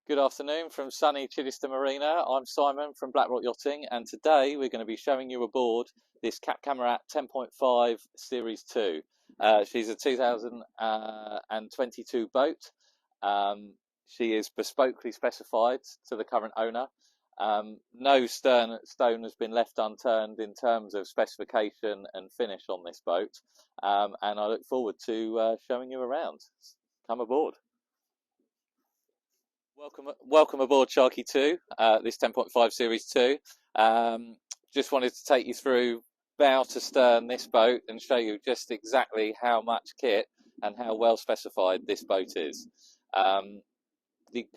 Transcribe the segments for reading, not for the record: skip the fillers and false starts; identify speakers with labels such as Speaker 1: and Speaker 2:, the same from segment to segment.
Speaker 1: Good afternoon from sunny Chichester Marina. I'm Simon from Blackrock Yachting, and today we're going to be showing you aboard this Cap Camarat 10.5 Series 2. She's a 2022 boat. She is bespokely specified to the current owner. No stone has been left unturned in terms of specification and finish on this boat, and I look forward to showing you around. Come aboard. Welcome aboard Sharkey II, this 10.5 Series 2. Just wanted to take you through bow to stern this boat and show you just exactly how much kit and how well specified this boat is. The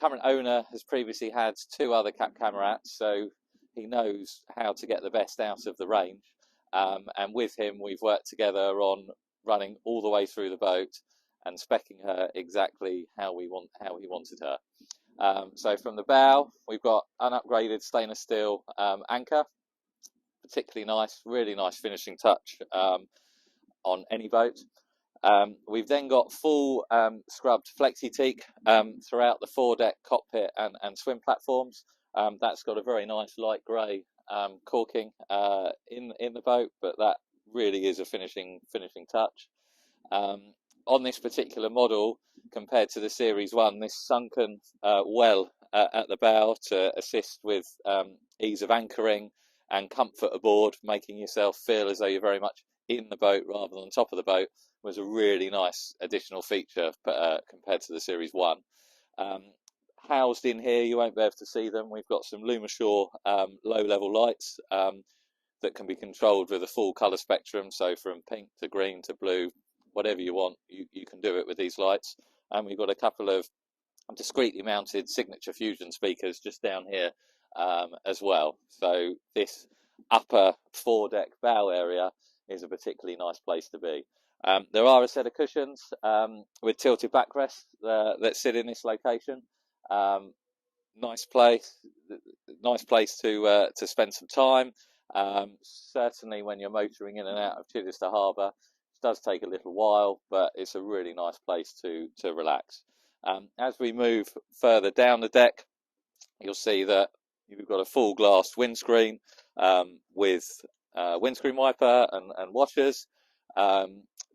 Speaker 1: current owner has previously had two other Cap Camarats, so he knows how to get the best out of the range. And with him, we've worked together on running all the way through the boat and speccing her exactly how he wanted her. So from the bow, we've got unupgraded stainless steel anchor, particularly nice, really nice finishing touch on any boat. We've then got full scrubbed flexi teak throughout the foredeck, cockpit and swim platforms. That's got a very nice light grey caulking in the boat, but that really is a finishing touch. On this particular model, compared to the Series 1, this sunken well at the bow to assist with ease of anchoring and comfort aboard, making yourself feel as though you're very much in the boat rather than top of the boat, was a really nice additional feature compared to the Series 1. Housed in here, you won't be able to see them. We've got some Lumishore low-level lights that can be controlled with a full colour spectrum, so from pink to green to blue, whatever you want, you can do it with these lights. And we've got a couple of discreetly mounted signature fusion speakers just down here as well. So this upper foredeck bow area is a particularly nice place to be. There are a set of cushions with tilted backrests that sit in this location. Nice place to spend some time. Certainly when you're motoring in and out of Chichester Harbour. Does take a little while, but it's a really nice place to relax. As we move further down the deck, you'll see that you've got a full glass windscreen with windscreen wiper and washers.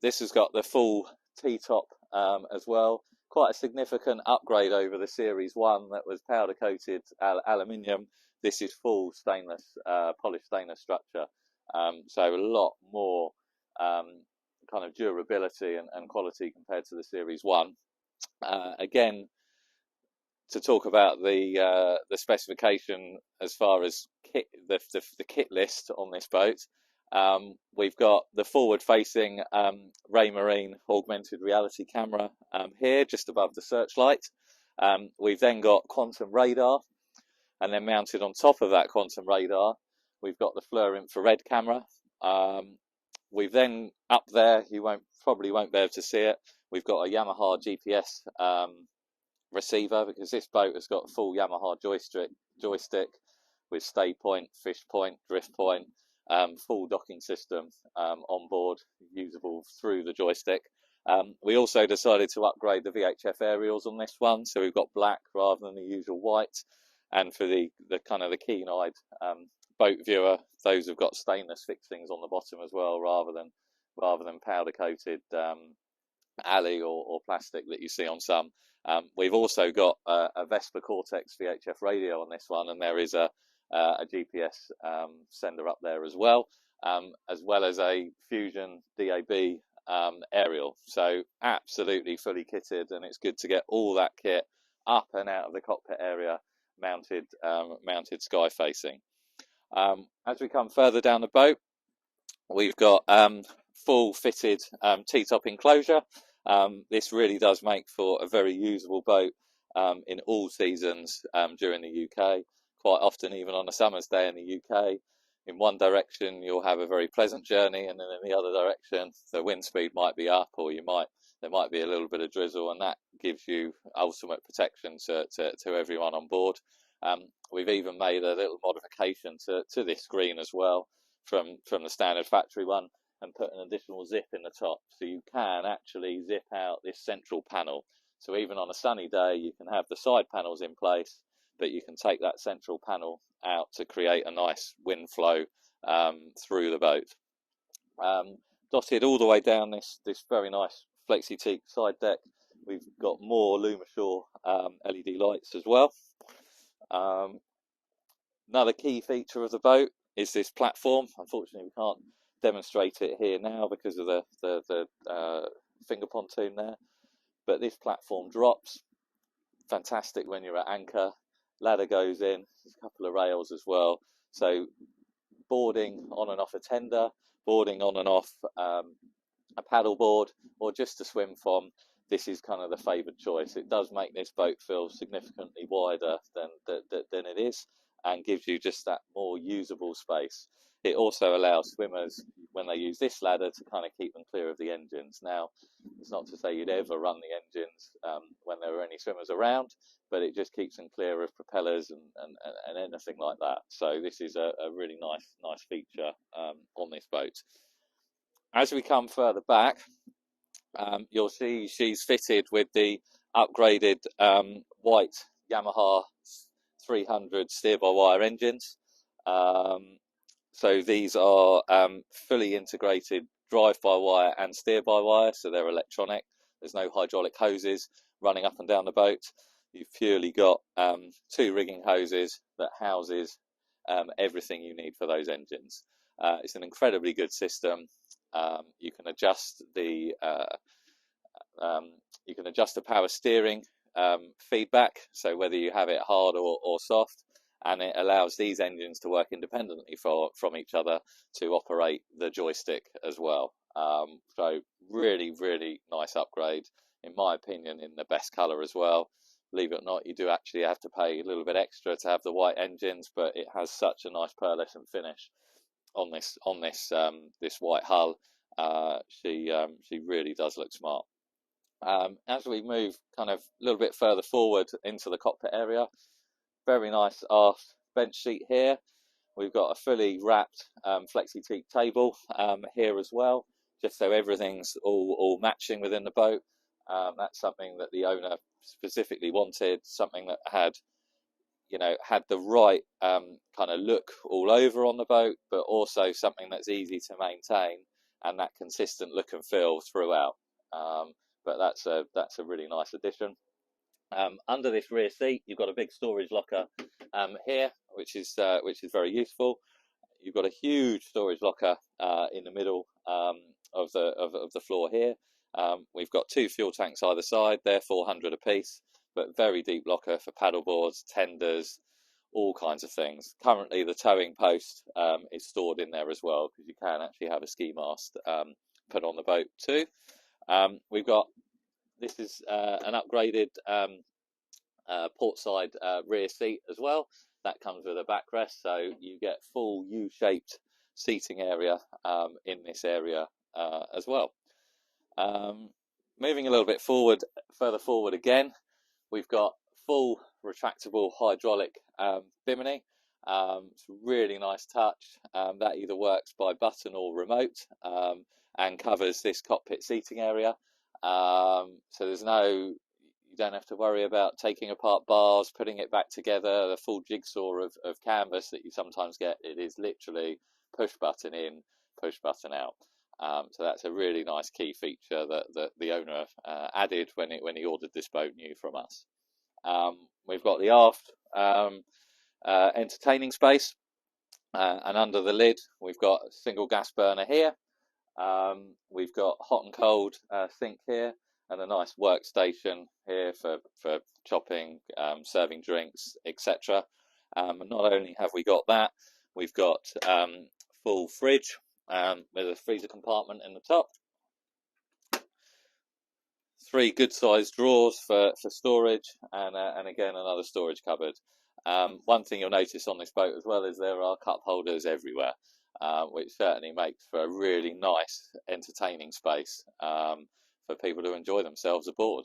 Speaker 1: This has got the full T-top as well. Quite a significant upgrade over the Series 1 that was powder coated aluminium. This is full stainless, polished stainless structure, so a lot more kind of durability and quality compared to the Series 1. Again, to talk about the specification as far as kit, the kit list on this boat, we've got the forward-facing Ray Marine augmented reality camera here, just above the searchlight. We've then got quantum radar, and then mounted on top of that quantum radar, we've got the FLIR infrared camera. We've then up there, you probably won't be able to see it, we've got a Yamaha GPS receiver, because this boat has got a full Yamaha joystick with stay point, fish point, drift point, full docking system on board, usable through the joystick. We also decided to upgrade the VHF aerials on this one, so we've got black rather than the usual white, and for the kind of the keen-eyed boat viewer, those have got stainless fixings on the bottom as well, rather than powder coated alley or plastic that you see on some. We've also got a Vespa Cortex VHF radio on this one, and there is a GPS sender up there as well as a Fusion DAB aerial. So absolutely fully kitted, and it's good to get all that kit up and out of the cockpit area mounted sky facing. As we come further down the boat, we've got full fitted T-top enclosure. This really does make for a very usable boat in all seasons during the UK. Quite often, even on a summer's day in the UK, in one direction you'll have a very pleasant journey, and then in the other direction the wind speed might be up, or there might be a little bit of drizzle, and that gives you ultimate protection to everyone on board. We've even made a little modification to this screen as well from the standard factory one, and put an additional zip in the top, so you can actually zip out this central panel. So even on a sunny day, you can have the side panels in place, but you can take that central panel out to create a nice wind flow through the boat. Dotted all the way down this very nice flexi teak side deck, we've got more Lumishore LED lights as well. Another key feature of the boat is this platform. Unfortunately, we can't demonstrate it here now because of the finger pontoon there, but this platform drops. Fantastic when you're at anchor. Ladder goes in, there's a couple of rails as well, so boarding on and off a tender, boarding on and off a paddle board, or just to swim from, this is kind of the favoured choice. It does make this boat feel significantly wider than it is, and gives you just that more usable space. It also allows swimmers, when they use this ladder, to kind of keep them clear of the engines. Now, it's not to say you'd ever run the engines when there are any swimmers around, but it just keeps them clear of propellers and anything like that. So this is a really nice feature on this boat. As we come further back, you'll see she's fitted with the upgraded white Yamaha 300 steer-by-wire engines. So these are fully integrated drive-by-wire and steer-by-wire, so they're electronic. There's no hydraulic hoses running up and down the boat. You've purely got two rigging hoses that houses everything you need for those engines. It's an incredibly good system. You can adjust the power steering feedback, so whether you have it hard or soft, and it allows these engines to work independently from each other to operate the joystick as well. So really nice upgrade, in my opinion, in the best colour as well. Believe it or not, you do actually have to pay a little bit extra to have the white engines, but it has such a nice pearlescent finish on this white hull. She really does look smart. As we move kind of a little bit further forward into the cockpit area, very nice aft bench seat here. We've got a fully wrapped flexi teak table here as well, just so everything's all matching within the boat. That's something that the owner specifically wanted, something that had the right kind of look all over on the boat, but also something that's easy to maintain and that consistent look and feel throughout. But that's a really nice addition. Under this rear seat, you've got a big storage locker here, which is very useful. You've got a huge storage locker in the middle of the floor here. We've got two fuel tanks either side. They're 400 apiece, but very deep locker for paddle boards, tenders, all kinds of things. Currently, the towing post is stored in there as well, because you can actually have a ski mast put on the boat too. This is an upgraded port side rear seat as well. That comes with a backrest, so you get full U-shaped seating area in this area as well. Moving a little bit further forward again, we've got full retractable hydraulic bimini. It's a really nice touch. That either works by button or remote, and covers this cockpit seating area. So you don't have to worry about taking apart bars, putting it back together, the full jigsaw of canvas that you sometimes get. It is literally push button in, push button out. So that's a really nice key feature that the owner added when he ordered this boat new from us. We've got the aft entertaining space, and under the lid we've got a single gas burner here. We've got hot and cold sink here, and a nice workstation here for chopping, serving drinks, etc. Not only have we got that, we've got full fridge with a freezer compartment in the top. 3 good sized drawers for storage, and again another storage cupboard. One thing you'll notice on this boat as well is there are cup holders everywhere, which certainly makes for a really nice entertaining space for people to enjoy themselves aboard.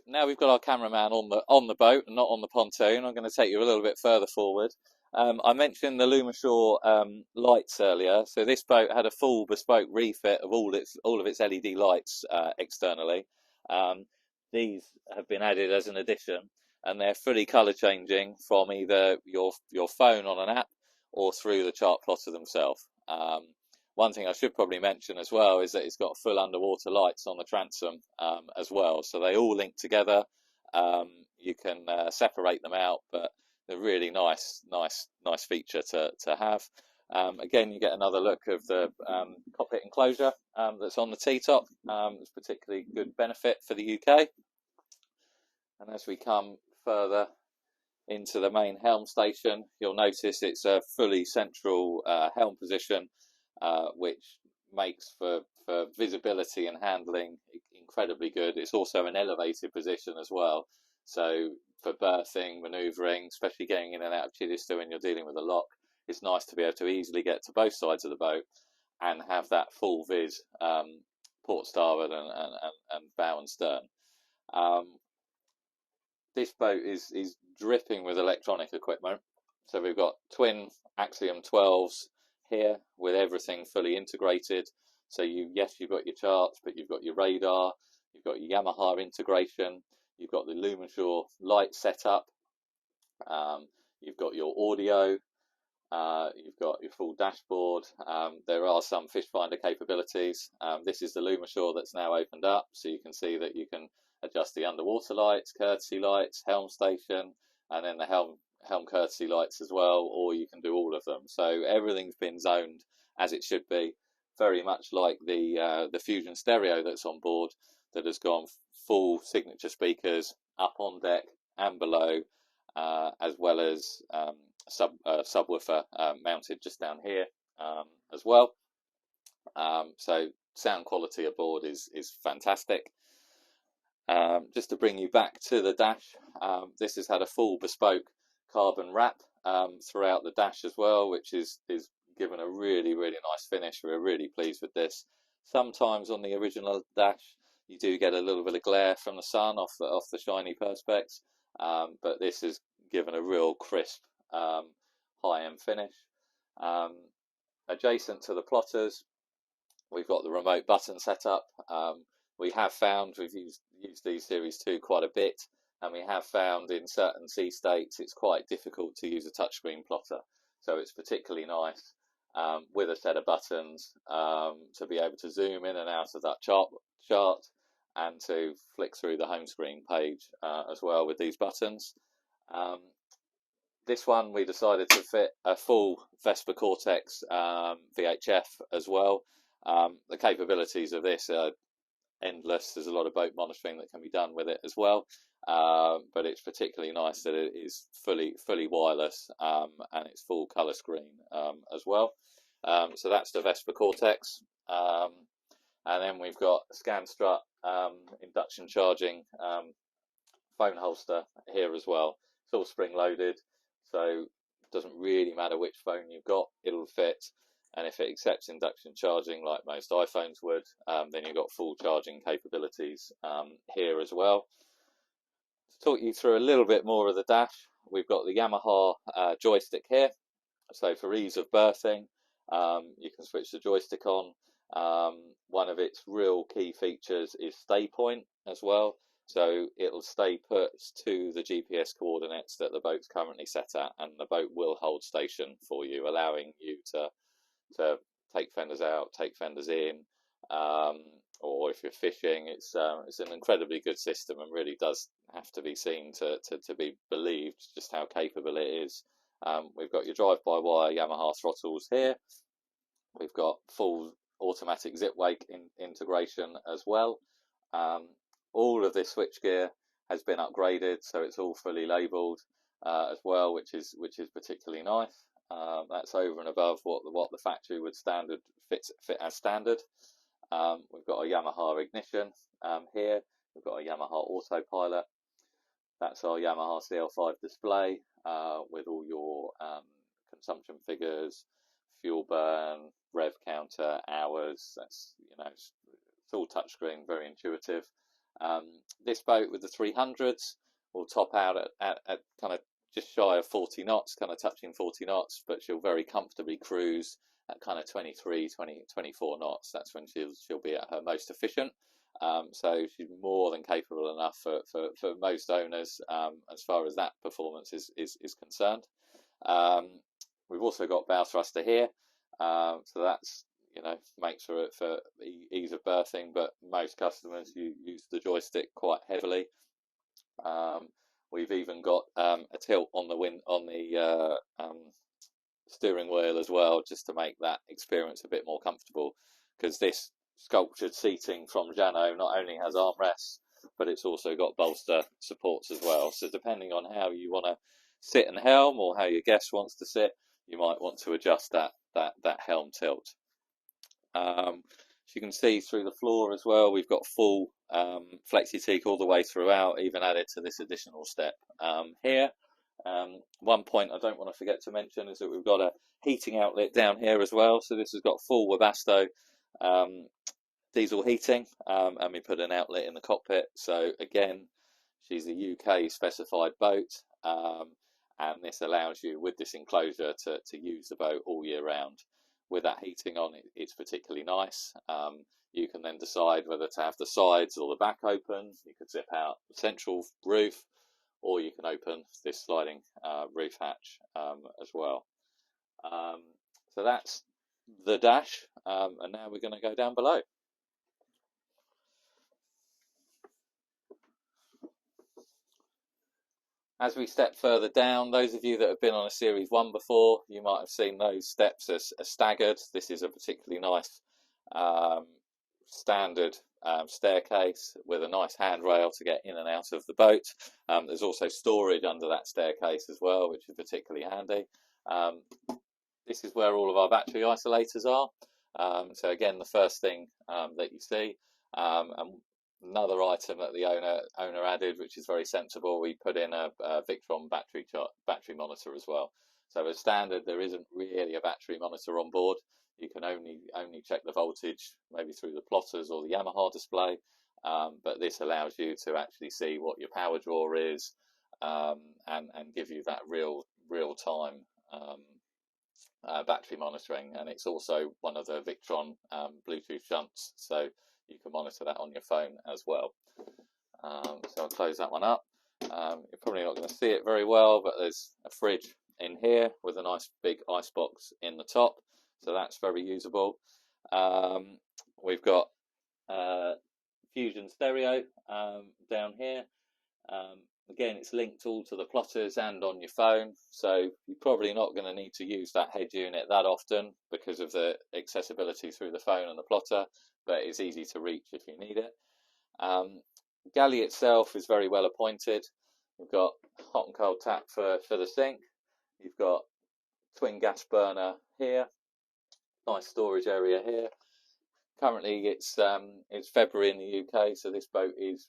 Speaker 1: Now we've got our cameraman on the boat and not on the pontoon. I'm going to take you a little bit further forward. I mentioned the Lumishore lights earlier. So this boat had a full bespoke refit of all of its LED lights externally. These have been added as an addition, and they're fully colour changing from either your phone on an app or through the chart plotter themselves. One thing I should probably mention as well is that it's got full underwater lights on the transom as well, so they all link together. You can separate them out, but they're really nice feature to have. Again, you get another look of the cockpit enclosure that's on the T-top. It's particularly good benefit for the UK. And as we come further into the main helm station, you'll notice it's a fully central helm position, which makes for visibility and handling incredibly good. It's also an elevated position as well, so for berthing, manoeuvring, especially getting in and out of Chichester when you're dealing with a lock, it's nice to be able to easily get to both sides of the boat and have that full vis, port starboard and bow and stern. This boat is dripping with electronic equipment. So we've got twin Axiom 12s here with everything fully integrated. So you've got your charts, but you've got your radar, you've got your Yamaha integration, you've got the Lumishore light setup, you've got your audio, you've got your full dashboard. There are some fish finder capabilities. This is the Lumishore that's now opened up, so you can see that you can adjust the underwater lights, courtesy lights, helm station, and then the helm courtesy lights as well, or you can do all of them. So everything's been zoned as it should be, very much like the Fusion stereo that's on board, that has gone full signature speakers up on deck and below, as well as subwoofer mounted just down here as well. So sound quality aboard is fantastic. Just to bring you back to the dash, this has had a full bespoke carbon wrap throughout the dash as well, which is given a really nice finish. We're really pleased with this. Sometimes on the original dash you do get a little bit of glare from the sun off the shiny perspex, but this has given a real crisp high-end finish. Adjacent to the plotters, we've got the remote button setup. We have found, we've used these Series 2 quite a bit, and we have found in certain sea states it's quite difficult to use a touchscreen plotter. So it's particularly nice with a set of buttons to be able to zoom in and out of that chart and to flick through the home screen page as well with these buttons. This one we decided to fit a full Vespa Cortex VHF as well. The capabilities of this are endless. There's a lot of boat monitoring that can be done with it as well, but it's particularly nice that it is fully wireless and it's full colour screen as well. So that's the Vespa Cortex, and then we've got scan strut induction charging phone holster here as well. It's all spring loaded, so it doesn't really matter which phone you've got, it'll fit. And if it accepts induction charging like most iPhones would, then you've got full charging capabilities here as well. To talk you through a little bit more of the dash, we've got the Yamaha joystick here. So for ease of berthing, you can switch the joystick on. One of its real key features is stay point as well. So it'll stay put to the GPS coordinates that the boat's currently set at, and the boat will hold station for you, allowing you to take fenders out, take fenders in, or if you're fishing, it's an incredibly good system, and really does have to be seen to be believed just how capable it is. We've got your drive-by-wire Yamaha throttles here. We've got full automatic zip wake integration as well. All of this switchgear has been upgraded, so it's all fully labelled as well, which is particularly nice. That's over and above what the factory would fit as standard. We've got a Yamaha ignition here. We've got a Yamaha autopilot. That's our Yamaha CL5 display with all your consumption figures, fuel burn, rev counter, hours. That's, it's all touchscreen, very intuitive. This boat with the 300s will top out at kind of just shy of 40 knots, kind of touching 40 knots, but she'll very comfortably cruise at kind of 23, 24 knots. That's when she'll be at her most efficient. So she's more than capable enough for most owners as far as that performance is concerned. We've also got bow thruster here, so that's, you know, makes for ease of berthing, but most customers use the joystick quite heavily. We've even got a tilt on the steering wheel as well, just to make that experience a bit more comfortable, because this sculptured seating from Jeanneau not only has armrests, but it's also got bolster supports as well. So depending on how you want to sit and helm, or how your guest wants to sit, you might want to adjust that helm tilt. As you can see through the floor as well, we've got full flexi-teak all the way throughout, even added to this additional step here. One point I don't want to forget to mention is that we've got a heating outlet down here as well. So this has got full Webasto diesel heating, and we put an outlet in the cockpit. So again, she's a UK specified boat, and this allows you, with this enclosure, to use the boat all year round. With that heating on, it's particularly nice. You can then decide whether to have the sides or the back open. You could zip out the central roof, or you can open this sliding roof hatch as well. So that's the dash, and now we're going to go down below. As we step further down, those of you that have been on a Series 1 before, you might have seen those steps as staggered. This is a particularly nice standard staircase with a nice handrail to get in and out of the boat. There's also storage under that staircase as well, which is particularly handy. This is where all of our battery isolators are. So again, the first thing that you see, and another item that the owner added, which is very sensible, we put in a Victron battery monitor as well. So as standard, there isn't really a battery monitor on board. You can only check the voltage maybe through the plotters or the Yamaha display, but this allows you to actually see what your power draw is, and give you that real time battery monitoring. And it's also one of the Victron Bluetooth shunts, so you can monitor that on your phone as well. So I'll close that one up. You're probably not going to see it very well, but there's a fridge in here with a nice big ice box in the top, so that's very usable. We've got Fusion stereo down here. Again, it's linked all to the plotters and on your phone, so you're probably not going to need to use that head unit that often because of the accessibility through the phone and the plotter, but it's easy to reach if you need it. Galley itself is very well appointed. We've got hot and cold tap for the sink. You've got twin gas burner here. Nice storage area here. Currently, it's February in the UK, so this boat is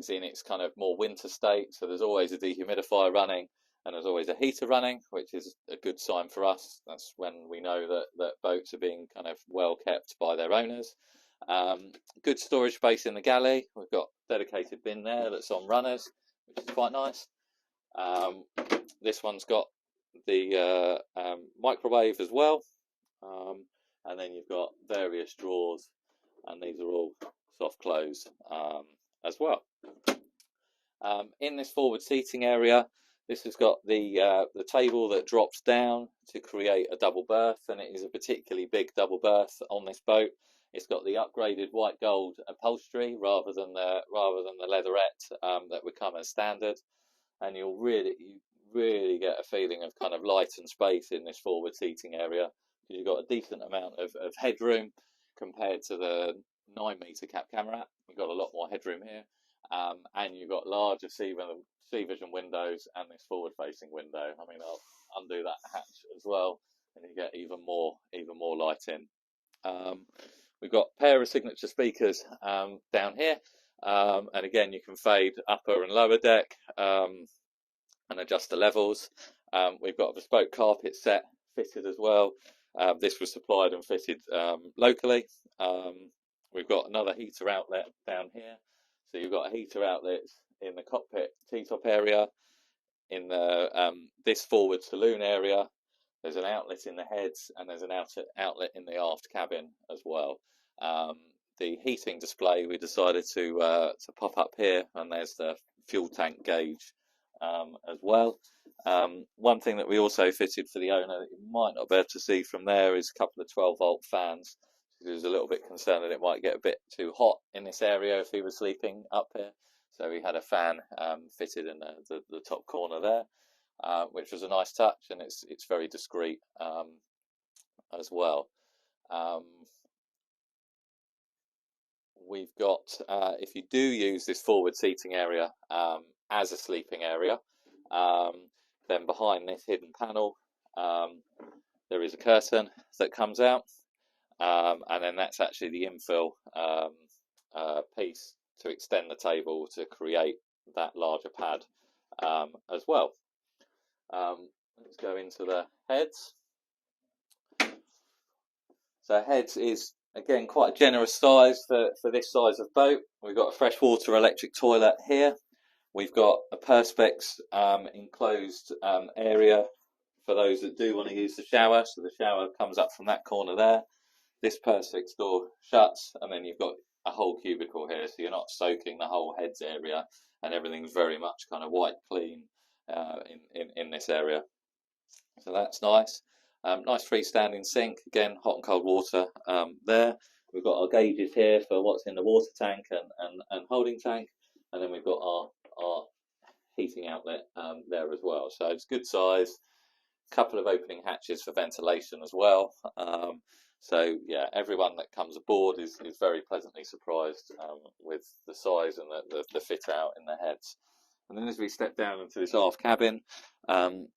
Speaker 1: in its kind of more winter state. So there's always a dehumidifier running, and there's always a heater running, which is a good sign for us. That's when we know that boats are being kind of well kept by their owners. Good storage space in the galley. We've got dedicated bin there that's on runners, which is quite nice. This one's got the microwave as well, and then you've got various drawers, and these are all soft close as well. In this forward seating area, this has got the table that drops down to create a double berth, and it is a particularly big double berth on this boat. It's got the upgraded white gold upholstery rather than the leatherette that would come as standard, and you really get a feeling of kind of light and space in this forward seating area, because you've got a decent amount of headroom compared to the 9-metre Cap Camarat. You've got a lot more headroom here, and you've got larger sea vision windows and this forward facing window. I mean, I'll undo that hatch as well, and you get even more light in. We've got a pair of signature speakers down here, and again you can fade upper and lower deck and adjust the levels. We've got a bespoke carpet set fitted as well. This was supplied and fitted locally. We've got another heater outlet down here, so you've got a heater outlet in the cockpit T-top area. In the this forward saloon area, there's an outlet in the heads, and there's an outlet in the aft cabin as well. heating display, we decided to pop up here, and there's the fuel tank gauge as well. One thing that we also fitted for the owner that you might not be able to see from there is a couple of 12-volt fans. He was a little bit concerned that it might get a bit too hot in this area if he was sleeping up here. So we had a fan fitted in the top corner there, which was a nice touch, and it's very discreet as well. We've got, if you do use this forward seating area as a sleeping area, then behind this hidden panel there is a curtain that comes out, and then that's actually the infill piece to extend the table to create that larger pad as well. Let's go into the heads. So heads is, again, quite a generous size for this size of boat. We've got a freshwater electric toilet here. We've got a perspex enclosed area for those that do want to use the shower. So the shower comes up from that corner there. This perspex door shuts, and then you've got a whole cubicle here, so you're not soaking the whole heads area, and everything's very much kind of white clean in this area. So that's nice. Nice freestanding sink, again, hot and cold water there. We've got our gauges here for what's in the water tank and holding tank, and then we've got our heating outlet there as well. So it's good size. Couple of opening hatches for ventilation as well. So yeah, everyone that comes aboard is very pleasantly surprised with the size and the fit out in the heads. And then as we step down into this aft cabin,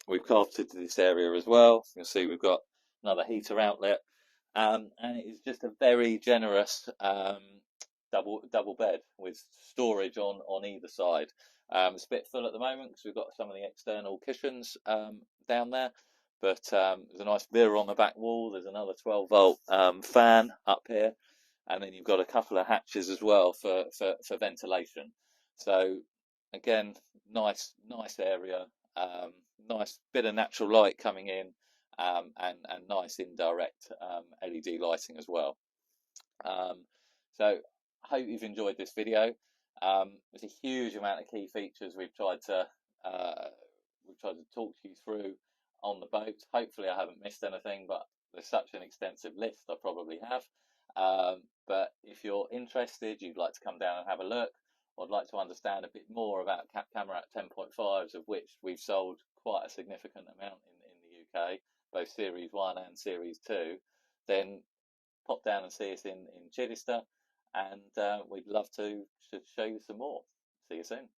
Speaker 1: we've carpeted this area as well. You'll see we've got another heater outlet, and it is just a very generous double bed with storage on either side. It's a bit full at the moment because we've got some of the external cushions down there, but there's a nice mirror on the back wall. There's another 12-volt fan up here, and then you've got a couple of hatches as well for ventilation. So again, nice area, nice bit of natural light coming in, and nice indirect LED lighting as well. So I hope you've enjoyed this video. There's a huge amount of key features we've tried to talk to you through on the boat. Hopefully I haven't missed anything, but there's such an extensive list, I probably have. But if you're interested, you'd like to come down and have a look, or would like to understand a bit more about Cap Camarat 10.5s, of which we've sold quite a significant amount in the UK, both Series 1 and Series 2, then pop down and see us in Chichester, and we'd love to show you some more. See you soon.